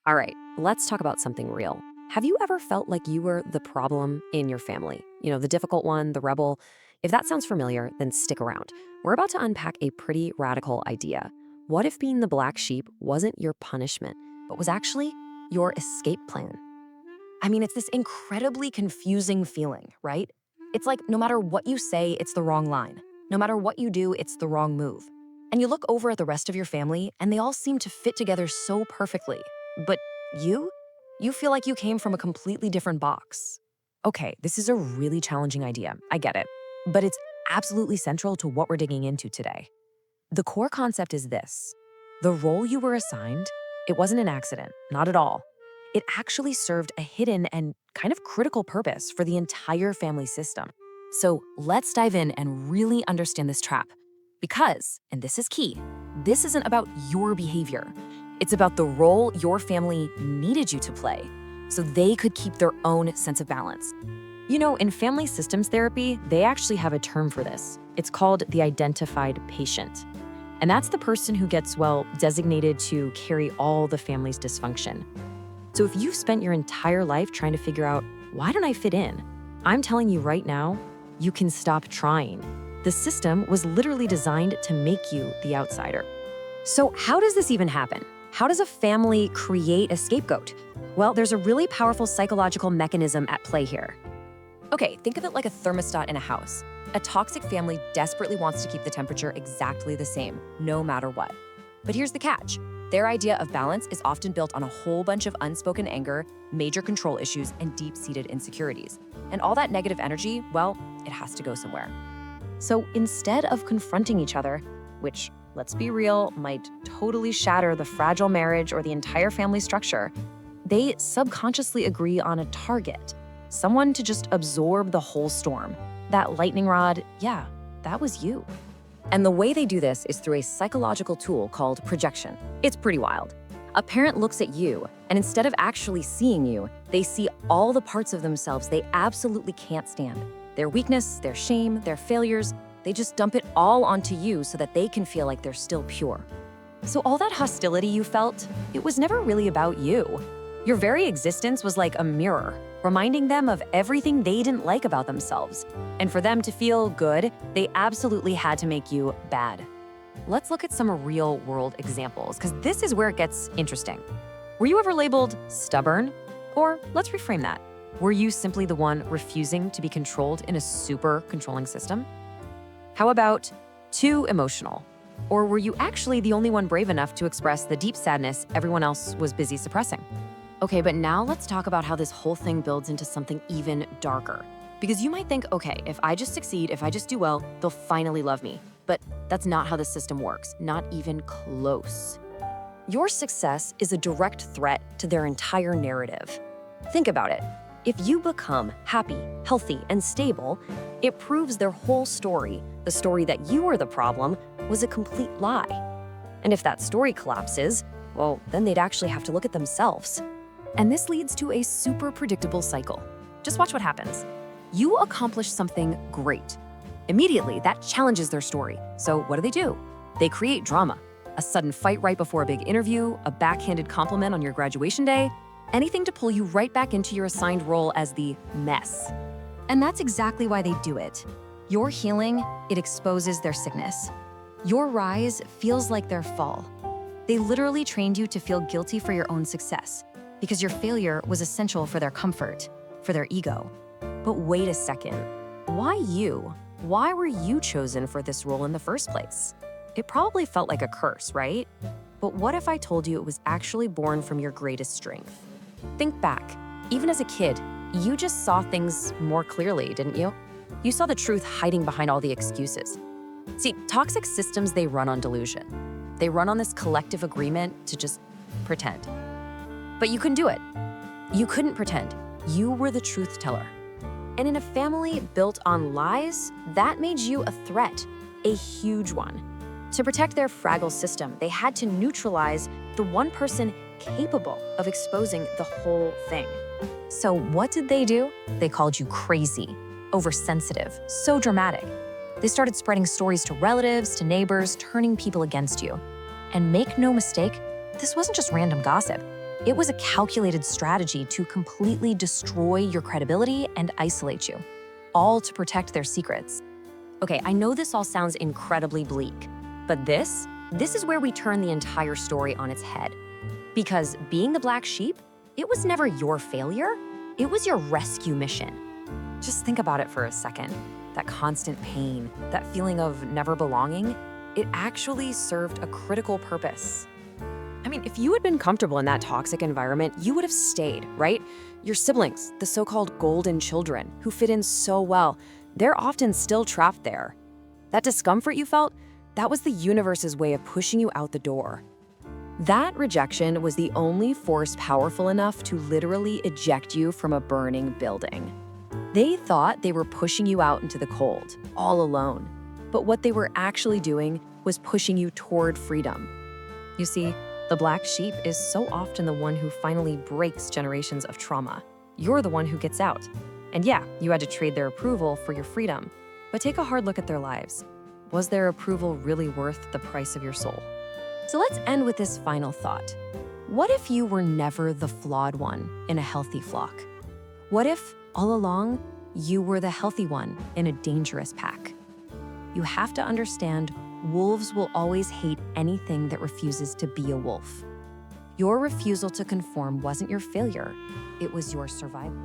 All right, let's talk about something real. Have you ever felt like you were the problem in your family? The difficult one, the rebel? If that sounds familiar, then stick around. We're about to unpack a pretty radical idea. What if being the black sheep wasn't your punishment, but was actually your escape plan? I mean, it's this incredibly confusing feeling, right? It's like no matter what you say, it's the wrong line. No matter what you do, it's the wrong move. And you look over at the rest of your family, and they all seem to fit together so perfectly. But you? You feel like you came from a completely different box. Okay, this is a really challenging idea. I get it. But it's absolutely central to what we're digging into today. The core concept is this: the role you were assigned, it wasn't an accident, not at all. It actually served a hidden and kind of critical purpose for the entire family system. So let's dive in and really understand this trap. Because, and this is key, this isn't about your behavior. It's about the role your family needed you to play so they could keep their own sense of balance. In family systems therapy, they actually have a term for this. It's called the identified patient. And that's the person who gets, designated to carry all the family's dysfunction. So if you've spent your entire life trying to figure out, why don't I fit in? I'm telling you right now, you can stop trying. The system was literally designed to make you the outsider. So, how does this even happen? How does a family create a scapegoat? Well, there's a really powerful psychological mechanism at play here. Okay, think of it like a thermostat in a house. A toxic family desperately wants to keep the temperature exactly the same, no matter what. But here's the catch. Their idea of balance is often built on a whole bunch of unspoken anger, major control issues, and deep-seated insecurities. And all that negative energy, it has to go somewhere. So instead of confronting each other, which, let's be real, might totally shatter the fragile marriage or the entire family structure, they subconsciously agree on a target, someone to just absorb the whole storm. That lightning rod, yeah, that was you. And the way they do this is through a psychological tool called projection. It's pretty wild. A parent looks at you, and instead of actually seeing you, they see all the parts of themselves they absolutely can't stand. Their weakness, their shame, their failures, they just dump it all onto you so that they can feel like they're still pure. So all that hostility you felt, it was never really about you. Your very existence was like a mirror, reminding them of everything they didn't like about themselves. And for them to feel good, they absolutely had to make you bad. Let's look at some real-world examples, because this is where it gets interesting. Were you ever labeled stubborn? Or let's reframe that. Were you simply the one refusing to be controlled in a super controlling system? How about too emotional? Or were you actually the only one brave enough to express the deep sadness everyone else was busy suppressing? Okay, but now let's talk about how this whole thing builds into something even darker. Because you might think, okay, if I just succeed, if I just do well, they'll finally love me. But that's not how the system works, not even close. Your success is a direct threat to their entire narrative. Think about it. If you become happy, healthy, and stable, it proves their whole story, the story that you were the problem, was a complete lie. And if that story collapses, then they'd actually have to look at themselves. And this leads to a super predictable cycle. Just watch what happens. You accomplish something great. Immediately, that challenges their story. So what do? They create drama. A sudden fight right before a big interview, a backhanded compliment on your graduation day, anything to pull you right back into your assigned role as the mess. And that's exactly why they do it. Your healing, it exposes their sickness. Your rise feels like their fall. They literally trained you to feel guilty for your own success, because your failure was essential for their comfort, for their ego. But wait a second, why you? Why were you chosen for this role in the first place? It probably felt like a curse, right? But what if I told you it was actually born from your greatest strength? Think back, even as a kid, you just saw things more clearly, didn't you? You saw the truth hiding behind all the excuses. See, toxic systems, they run on delusion. They run on this collective agreement to just pretend. But you couldn't do it. You couldn't pretend. You were the truth teller. And in a family built on lies, that made you a threat, a huge one. To protect their fragile system, they had to neutralize the one person capable of exposing the whole thing. So what did they do? They called you crazy, oversensitive, so dramatic. They started spreading stories to relatives, to neighbors, turning people against you. And make no mistake, this wasn't just random gossip. It was a calculated strategy to completely destroy your credibility and isolate you, all to protect their secrets. Okay, I know this all sounds incredibly bleak, but this is where we turn the entire story on its head. Because being the black sheep, it was never your failure, it was your rescue mission. Just think about it for a second. That constant pain, that feeling of never belonging, it actually served a critical purpose. I mean, if you had been comfortable in that toxic environment, you would have stayed, right? Your siblings, the so-called golden children, who fit in so well, they're often still trapped there. That discomfort you felt, that was the universe's way of pushing you out the door. That rejection was the only force powerful enough to literally eject you from a burning building. They thought they were pushing you out into the cold, all alone. But what they were actually doing was pushing you toward freedom. You see, the black sheep is so often the one who finally breaks generations of trauma. You're the one who gets out. And yeah, you had to trade their approval for your freedom. But take a hard look at their lives. Was their approval really worth the price of your soul? So let's end with this final thought. What if you were never the flawed one in a healthy flock? What if, all along, you were the healthy one in a dangerous pack? You have to understand, wolves will always hate anything that refuses to be a wolf. Your refusal to conform wasn't your failure, it was your survival.